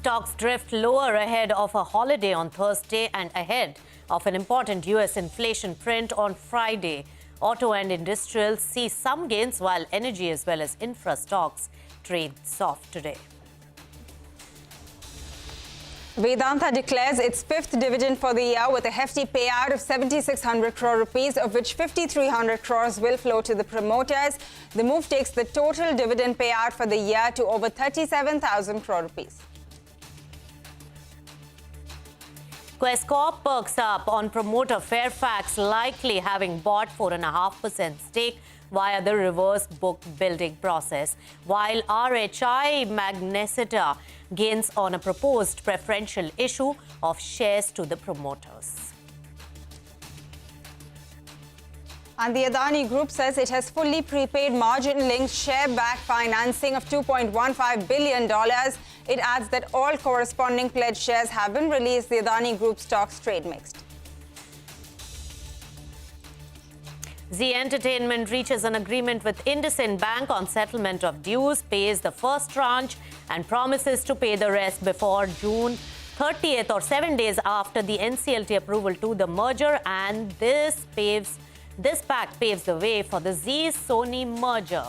stocks drift lower ahead of a holiday on Thursday and ahead of an important U.S. inflation print on Friday. Auto and industrials see some gains while energy as well as infra stocks trade soft today. Vedanta declares its fifth dividend for the year with a hefty payout of 7,600 crore rupees, of which 5,300 crores will flow to the promoters. The move takes the total dividend payout for the year to over 37,000 crore rupees. Quess Corp perks up on promoter Fairfax likely having bought 4.5% stake via the reverse book building process, while RHI Magnesita gains on a proposed preferential issue of shares to the promoters. And the Adani Group says it has fully prepaid margin-linked share-backed financing of $2.15 billion. It adds that all corresponding pledged shares have been released. The Adani Group stocks trade mixed. Zee Entertainment reaches an agreement with IndusInd Bank on settlement of dues, pays the first tranche and promises to pay the rest before June 30th or 7 days after the NCLT approval to the merger, and this pact paves the way for the Zee-Sony merger.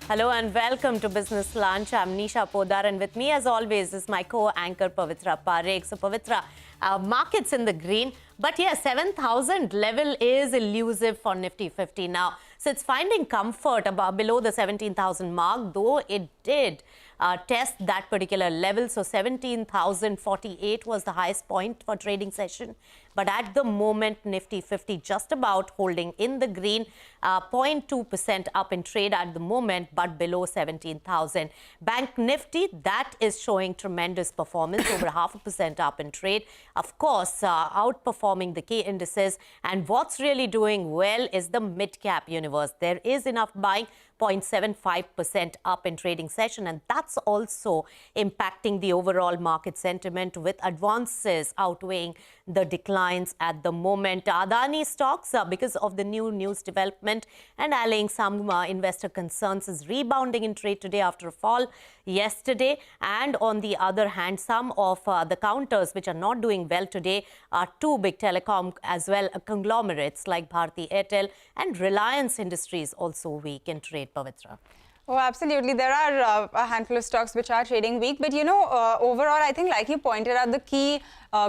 Hello and welcome to Business Lunch. I'm Nisha Podar, and with me as always is my co-anchor Pavitra Parekh. So Pavitra, markets in the green, but yeah, 7,000 level is elusive for Nifty 50 now. So it's finding comfort below the 17,000 mark, though it did test that particular level. So 17,048 was the highest point for trading session. But at the moment, Nifty 50 just about holding in the green, 0.2% up in trade at the moment, but below 17,000. Bank Nifty, that is showing tremendous performance, over 0.5% up in trade. Of course, outperforming the key indices. And what's really doing well is the mid-cap universe. There is enough buying, 0.75% up in trading session, and that's also impacting the overall market sentiment, with advances outweighing the declines at the moment. Adani stocks, because of the new news development and allaying some investor concerns, is rebounding in trade today after a fall yesterday. And on the other hand, some of the counters which are not doing well today are two big telecom as well conglomerates like Bharti Airtel and Reliance Industries, also weak in trade. Pavitra. Oh, absolutely. There are a handful of stocks which are trading weak. But, you know, overall, I think, like you pointed out, the key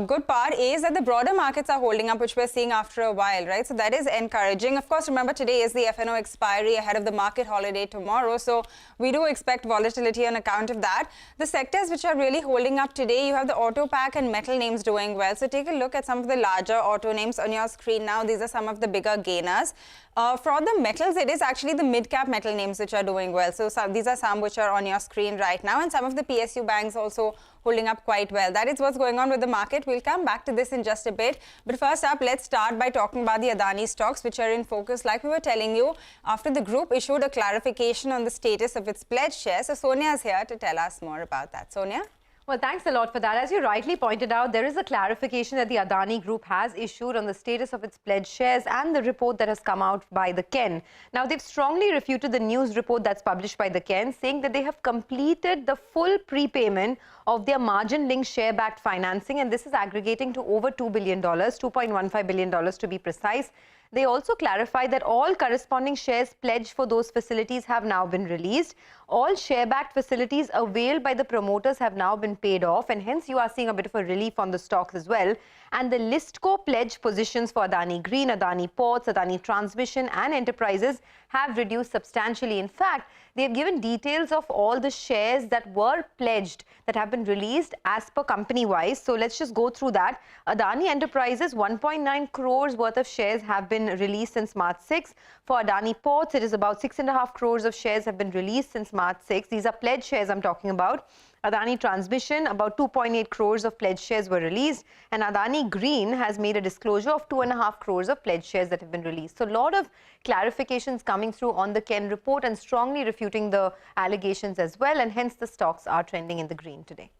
good part is that the broader markets are holding up, which we're seeing after a while, right? So that is encouraging. Of course, remember, today is the FNO expiry ahead of the market holiday tomorrow. So we do expect volatility on account of that. The sectors which are really holding up today, you have the auto pack and metal names doing well. So take a look at some of the larger auto names on your screen now. These are some of the bigger gainers. For the metals, it is actually the mid-cap metal names which are doing well. So these are some which are on your screen right now, and some of the PSU banks also holding up quite well. That is what's going on with the market. We'll come back to this in just a bit. But first up, let's start by talking about the Adani stocks, which are in focus. Like we were telling you, after the group issued a clarification on the status of its pledged shares. So Sonia is here to tell us more about that. Sonia? Well, thanks a lot for that. As you rightly pointed out, there is a clarification that the Adani Group has issued on the status of its pledged shares and the report that has come out by the KEN. Now, they've strongly refuted the news report that's published by the KEN, saying that they have completed the full prepayment of their margin-linked share-backed financing, and this is aggregating to over $2 billion, $2.15 billion to be precise. They also clarified that all corresponding shares pledged for those facilities have now been released. All share-backed facilities availed by the promoters have now been paid off, and hence you are seeing a bit of a relief on the stocks as well. And the Listco pledge positions for Adani Green, Adani Ports, Adani Transmission and Enterprises have reduced substantially. In fact, they have given details of all the shares that were pledged that have been released as per company-wise. So let's just go through that. Adani Enterprises, 1.9 crores worth of shares have been released since March 6. For Adani Ports, it is about 6.5 crores of shares have been released since March 6. These are pledged shares I'm talking about. Adani Transmission, about 2.8 crores of pledged shares were released, and Adani Green has made a disclosure of 2.5 crores of pledged shares that have been released. So a lot of clarifications coming through on the KEN report and strongly refuting the allegations as well, and hence the stocks are trending in the green today.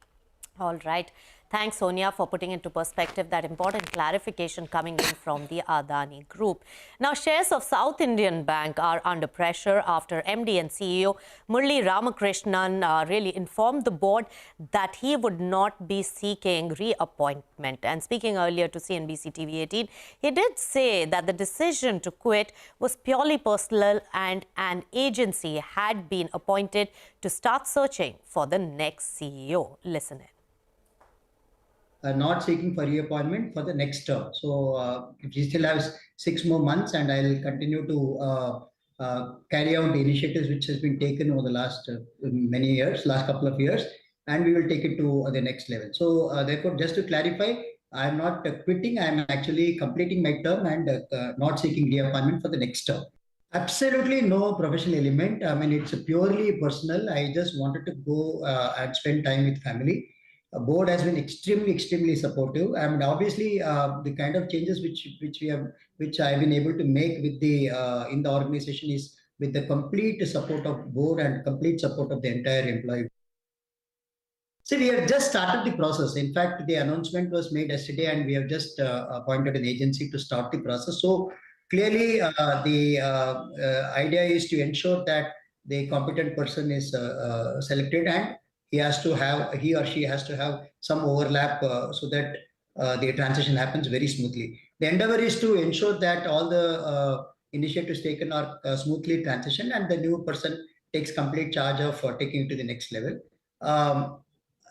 All right. Thanks, Sonia, for putting into perspective that important clarification coming in from the Adani Group. Now, shares of South Indian Bank are under pressure after MD and CEO Murali Ramakrishnan really informed the board that he would not be seeking reappointment. And speaking earlier to CNBC-TV18, he did say that the decision to quit was purely personal and an agency had been appointed to start searching for the next CEO. Listen in. Not seeking for reappointment for the next term. So we still have 6 more months, and I'll continue to carry out the initiatives which has been taken over the last last couple of years, and we will take it to the next level. So therefore, just to clarify, I'm not quitting. I'm actually completing my term and not seeking reappointment for the next term. Absolutely no professional element. I mean, it's purely personal. I just wanted to go and spend time with family. The board has been extremely supportive, and obviously the kind of changes which I've been able to make with the in the organization is with the complete support of board and complete support of the entire employee. See, we have just started the process. In fact, the announcement was made yesterday, and we have just appointed an agency to start the process. So clearly, the idea is to ensure that the competent person is selected, and he or she has to have some overlap so that the transition happens very smoothly. The endeavor is to ensure that all the initiatives taken are smoothly transitioned, and the new person takes complete charge of taking it to the next level.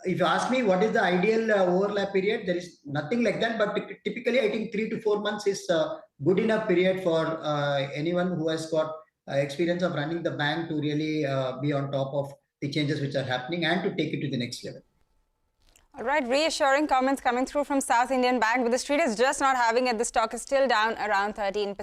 If you ask me what is the ideal overlap period, there is nothing like that. But typically, I think 3 to 4 months is a good enough period for anyone who has got experience of running the bank to really be on top of the changes which are happening and to take it to the next level. All right, reassuring comments coming through from South Indian Bank, but the street is just not having it. The stock is still down around 13%.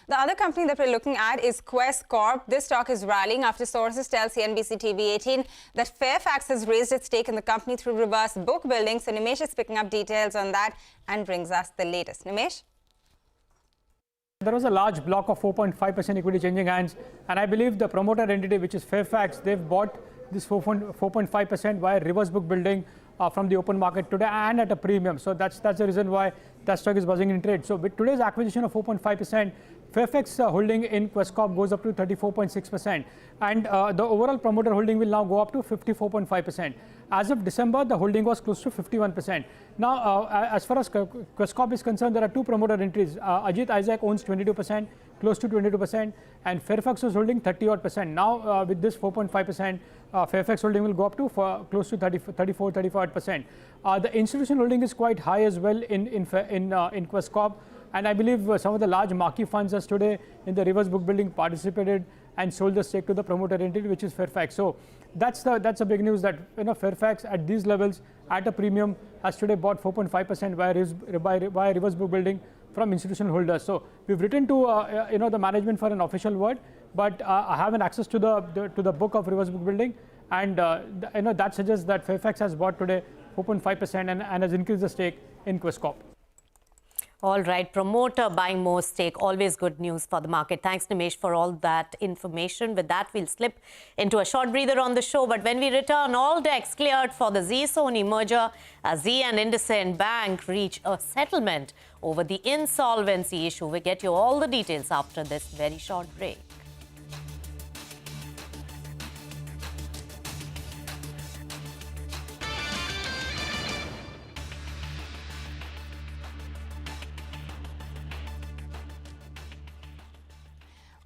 The other company that we're looking at is Quess Corp. This stock is rallying after sources tell CNBC-TV18 that Fairfax has raised its stake in the company through reverse book building. So Nimesh is picking up details on that and brings us the latest. Nimesh? There was a large block of 4.5% equity changing hands, and I believe the promoter entity, which is Fairfax, they've bought this 4.5% via reverse book building from the open market today and at a premium. So that's the reason why that stock is buzzing in trade. So with today's acquisition of 4.5%, Fairfax holding in Quess Corp goes up to 34.6%, and the overall promoter holding will now go up to 54.5%. As of December, the holding was close to 51%. Now, as far as Quess Corp is concerned, there are two promoter entities. Ajit Isaac owns 22%, close to 22%, and Fairfax is holding 30-odd%. Now, with this 4.5%, Fairfax holding will go up to close to 34-35%. The institutional holding is quite high as well in Quess Corp. And I believe some of the large marquee funds as today in the reverse book building participated and sold the stake to the promoter entity, which is Fairfax. So that's a big news that Fairfax at these levels at a premium has today bought 4.5% via reverse book building from institutional holders. So we've written to the management for an official word, but I have an access to the book of reverse book building, and that suggests that Fairfax has bought today 4.5% and has increased the stake in Quess Corp. All right, promoter buying more stake, always good news for the market. Thanks, Nimesh, for all that information. With that, we'll slip into a short breather on the show. But when we return, all decks cleared for the Zee-Sony merger. Zee and IndusInd Bank reach a settlement over the insolvency issue. We'll get you all the details after this very short break.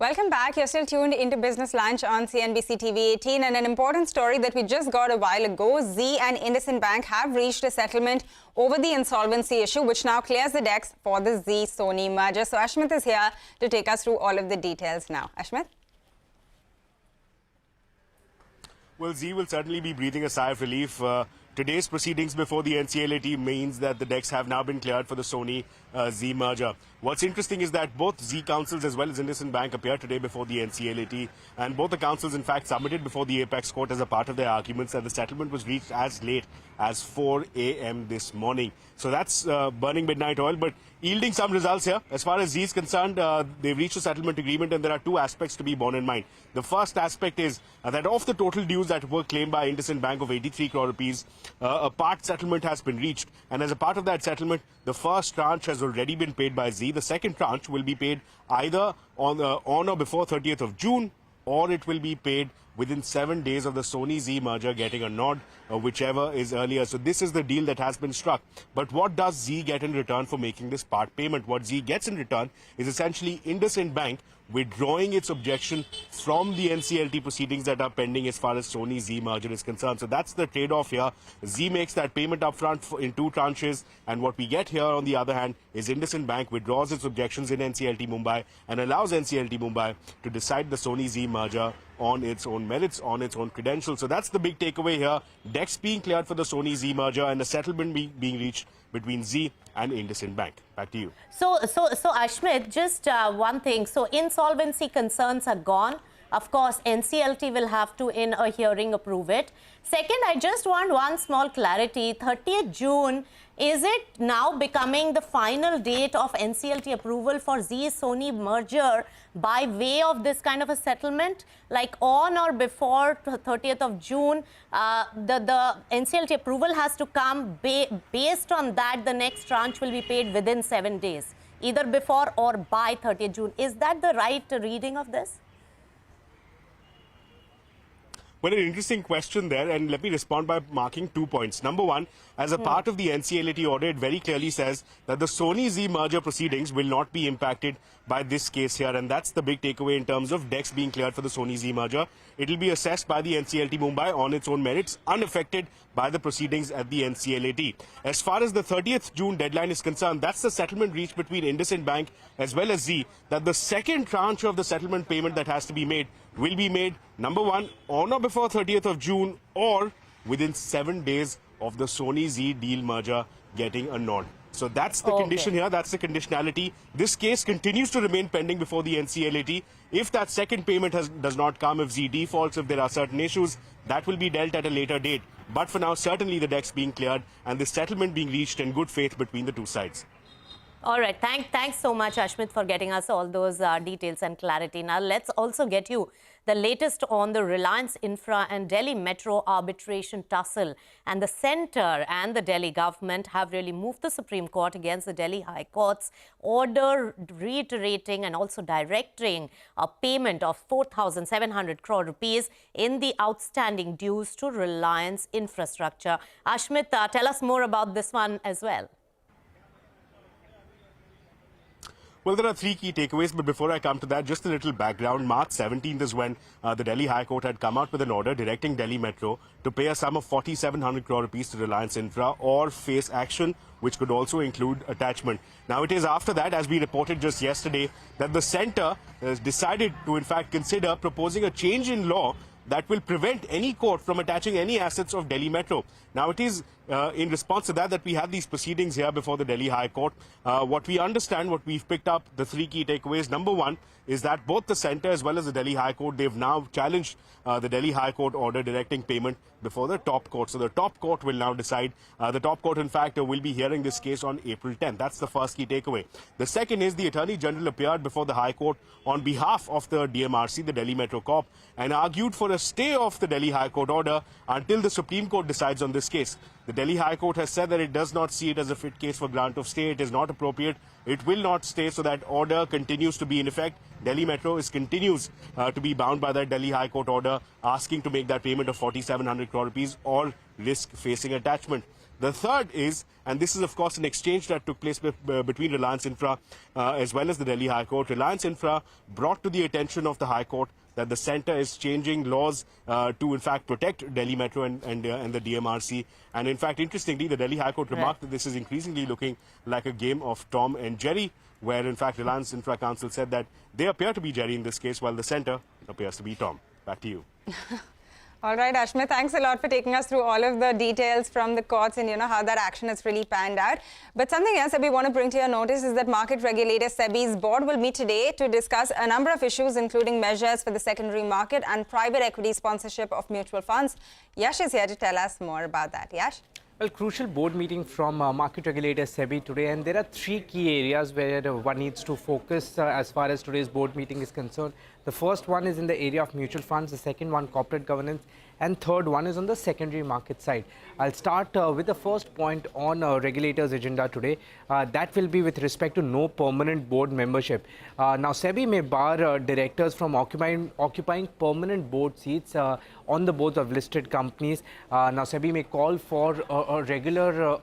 Welcome back. You're still tuned into Business Lunch on CNBC-TV18, and an important story that we just got a while ago. Zee and IndusInd Bank have reached a settlement over the insolvency issue, which now clears the decks for the Zee-Sony merger. So Ashmit is here to take us through all of the details now. Ashmit? Well, Zee will certainly be breathing a sigh of relief. Today's proceedings before the NCLAT means that the decks have now been cleared for the Sony-Zee merger. What's interesting is that both Zee councils as well as IndusInd Bank appeared today before the NCLAT, and both the councils, in fact, submitted before the Apex Court as a part of their arguments that the settlement was reached as late as 4 a.m. this morning. So that's burning midnight oil, but yielding some results here. As far as Zee is concerned, they've reached a settlement agreement, and there are two aspects to be borne in mind. The first aspect is that of the total dues that were claimed by IndusInd Bank of 83 crore rupees, a part settlement has been reached. And as a part of that settlement, the first tranche has already been paid by Zee. The second tranche will be paid either on or before 30th of June, or it will be paid within 7 days of the Sony-Zee merger getting a nod, whichever is earlier. So this is the deal that has been struck. But what does Zee get in return for making this part payment? What Zee gets in return is essentially IndusInd Bank withdrawing its objection from the NCLT proceedings that are pending as far as Sony-Zee merger is concerned. So that's the trade-off here. Zee makes that payment upfront in 2 tranches, and what we get here, on the other hand, is IndusInd Bank withdraws its objections in NCLT Mumbai and allows NCLT Mumbai to decide the Sony-Zee merger on its own merits, on its own credentials. So that's the big takeaway here. Decks being cleared for the Sony-Zee merger and a settlement being reached between Zee and IndusInd Bank. Back to you. So Ashmit, just one thing. So insolvency concerns are gone. Of course, NCLT will have to, in a hearing, approve it. Second, I just want one small clarity. 30th June, is it now becoming the final date of NCLT approval for Zee-Sony merger by way of this kind of a settlement? Like on or before 30th of June, the NCLT approval has to come. Based on that, the next tranche will be paid within 7 days, either before or by 30th June. Is that the right reading of this? Well, an interesting question there, and let me respond by marking 2 points. Number one, as a part of the NCLT order, it very clearly says that the Sony-Zee merger proceedings will not be impacted by this case here, and that's the big takeaway in terms of decks being cleared for the Sony-Zee merger. It will be assessed by the NCLT Mumbai on its own merits, unaffected by the proceedings at the NCLAT. As far as the 30th June deadline is concerned, that's the settlement reached between IndusInd Bank as well as Zee, that the second tranche of the settlement payment that has to be made will be made, number one, on or before 30th of June or within 7 days of the Sony-Zee deal merger getting a nod. So that's the condition here, that's the conditionality. This case continues to remain pending before the NCLAT. If that second payment does not come, if Zee defaults, if there are certain issues, that will be dealt at a later date. But for now, certainly the decks being cleared and the settlement being reached in good faith between the two sides. All right. Thanks so much, Ashmit, for getting us all those details and clarity. Now, let's also get you the latest on the Reliance Infra and Delhi Metro arbitration tussle. And the centre and the Delhi government have really moved the Supreme Court against the Delhi High Court's order reiterating and also directing a payment of 4,700 crore rupees in the outstanding dues to Reliance Infrastructure. Ashmit, tell us more about this one as well. Well, there are 3 key takeaways, but before I come to that, just a little background. March 17th is when the Delhi High Court had come out with an order directing Delhi Metro to pay a sum of 4,700 crore rupees to Reliance Infra or face action, which could also include attachment. Now, it is after that, as we reported just yesterday, that the centre has decided to, in fact, consider proposing a change in law that will prevent any court from attaching any assets of Delhi Metro. Now, it is in response to that we have these proceedings here before the Delhi High Court. What we understand, what we've picked up, the 3 key takeaways. Number one is that both the centre as well as the Delhi High Court, they've now challenged the Delhi High Court order directing payment before the top court. So the top court will now decide. The top court, in fact, will be hearing this case on April 10th. That's the first key takeaway. The second is the Attorney General appeared before the High Court on behalf of the DMRC, the Delhi Metro Corp, and argued for a stay of the Delhi High Court order until the Supreme Court decides on this case. The Delhi High Court has said that it does not see it as a fit case for grant of stay. It is not appropriate. It will not stay, so that order continues to be in effect. Delhi Metro continues to be bound by that Delhi High Court order, asking to make that payment of 4,700 crore rupees or risk facing attachment. The third is, and this is of course an exchange that took place between Reliance Infra as well as the Delhi High Court. Reliance Infra brought to the attention of the High Court that the centre is changing laws to in fact protect Delhi Metro and the DMRC. And in fact, interestingly, the Delhi High Court remarked that this is increasingly looking like a game of Tom and Jerry, where in fact Reliance Infra Council said that they appear to be Jerry in this case, while the centre appears to be Tom. Back to you. All right, Ashmit, thanks a lot for taking us through all of the details from the courts and, how that action has really panned out. But something else that we want to bring to your notice is that market regulator SEBI's board will meet today to discuss a number of issues, including measures for the secondary market and private equity sponsorship of mutual funds. Yash is here to tell us more about that. Yash? Well, crucial board meeting from market regulator SEBI today, and there are 3 key areas where one needs to focus as far as today's board meeting is concerned. The first one is in the area of mutual funds, the second one corporate governance, and third one is on the secondary market side. I'll start with the first point on regulators' agenda today. That will be with respect to no permanent board membership. Now, SEBI may bar directors from occupying permanent board seats on the boards of listed companies. Now, SEBI may call for a regular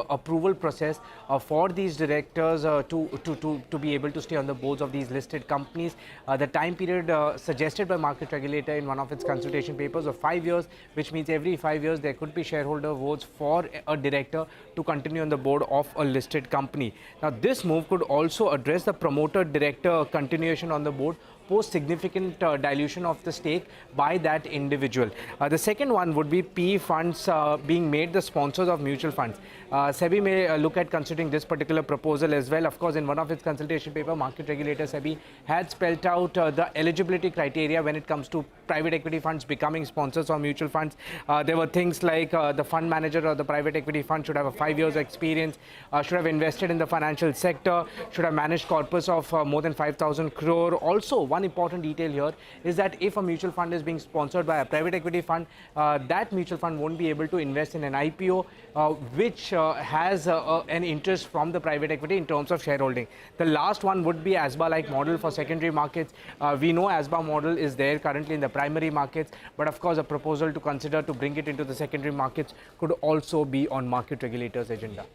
approval process for these directors to be able to stay on the boards of these listed companies. The time period suggested by market regulator in one of its consultation papers of 5 years, which means every 5 years there could be shareholder votes for a director to continue on the board of a listed company. Now, this move could also address the promoter director continuation on the board post significant dilution of the stake by that individual. The second one would be PE funds being made the sponsors of mutual funds. SEBI may look at considering this particular proposal as well. Of course, in one of its consultation paper, market regulator SEBI had spelled out the eligibility criteria when it comes to private equity funds becoming sponsors of mutual funds. There were things like the fund manager or the private equity fund should have a 5 years experience, should have invested in the financial sector, should have managed corpus of more than 5,000 crore. Also, one important detail here is that if a mutual fund is being sponsored by a private equity fund, that mutual fund won't be able to invest in an IPO which has an interest from the private equity in terms of shareholding. The last one would be ASBA-like model for secondary markets. We know ASBA model is there currently in the primary markets, but of course a proposal to consider to bring it into the secondary markets could also be on market regulators' agenda.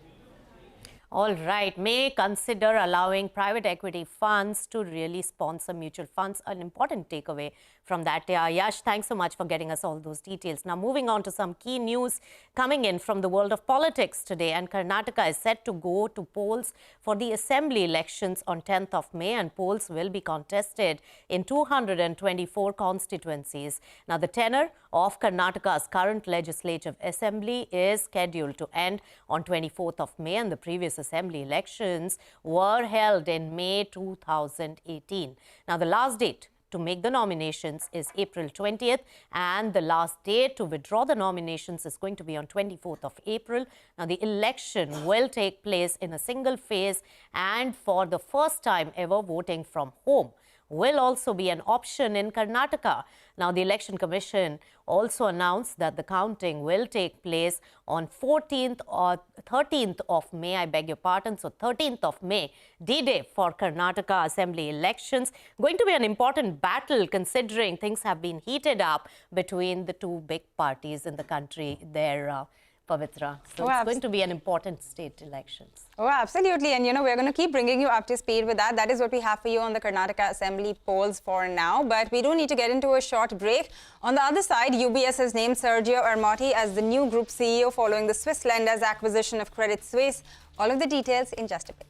All right, may consider allowing private equity funds to really sponsor mutual funds. An important takeaway from that. Yash, thanks so much for getting us all those details. Now, moving on to some key news coming in from the world of politics today. And Karnataka is set to go to polls for the assembly elections on 10th of May. And polls will be contested in 224 constituencies. Now, the tenure of Karnataka's current legislative assembly is scheduled to end on 24th of May. And the previous assembly elections were held in May 2018. Now, the last date to make the nominations is April 20th, and the last date to withdraw the nominations is going to be on 24th of April. Now, the election will take place in a single phase, and for the first time ever, voting from home will also be an option in Karnataka. Now, the Election Commission also announced that the counting will take place on 14th or 13th of May, I beg your pardon. So, 13th of May, D-Day for Karnataka Assembly elections. Going to be an important battle considering things have been heated up between the two big parties in the country there, Pavitra. So, it's going to be an important state elections. Oh, absolutely. And, you know, we're going to keep bringing you up to speed with that. That is what we have for you on the Karnataka Assembly polls for now. But we do need to get into a short break. On the other side, UBS has named Sergio Ermotti as the new group CEO following the Swiss lender's acquisition of Credit Suisse. All of the details in just a bit.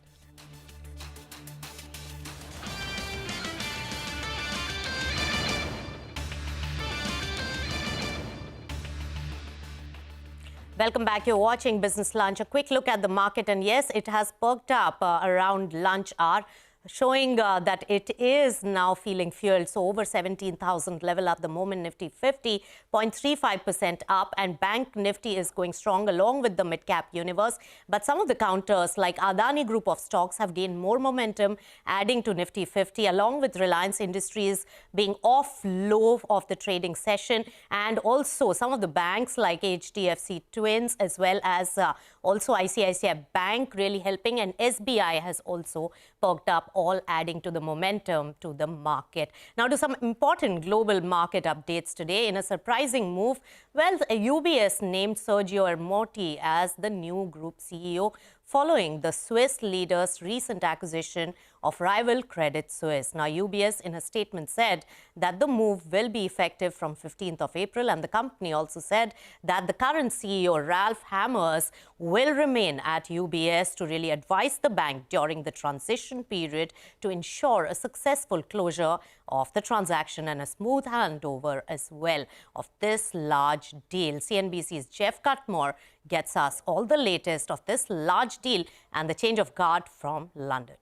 Welcome back. You're watching Business Lunch. A quick look at the market, and yes, it has perked up around lunch hour, showing that it is now feeling fueled. So over 17,000 level at the moment, Nifty 50, 0.35% up, and Bank Nifty is going strong along with the mid-cap universe. But some of the counters like Adani group of stocks have gained more momentum, adding to Nifty 50, along with Reliance Industries being off low of the trading session. And also some of the banks like HDFC Twins as well as also ICICI Bank really helping, and SBI has also perked up, all adding to the momentum to the market. Now to some important global market updates today. In a surprising move, well, UBS named Sergio Ermotti as the new group CEO following the Swiss leader's recent acquisition of rival Credit Suisse. Now, UBS in a statement said that the move will be effective from 15th of April, and the company also said that the current CEO, Ralph Hammers, will remain at UBS to really advise the bank during the transition period to ensure a successful closure of the transaction and a smooth handover as well of this large deal. CNBC's Jeff Cutmore gets us all the latest of this large deal and the change of guard from London.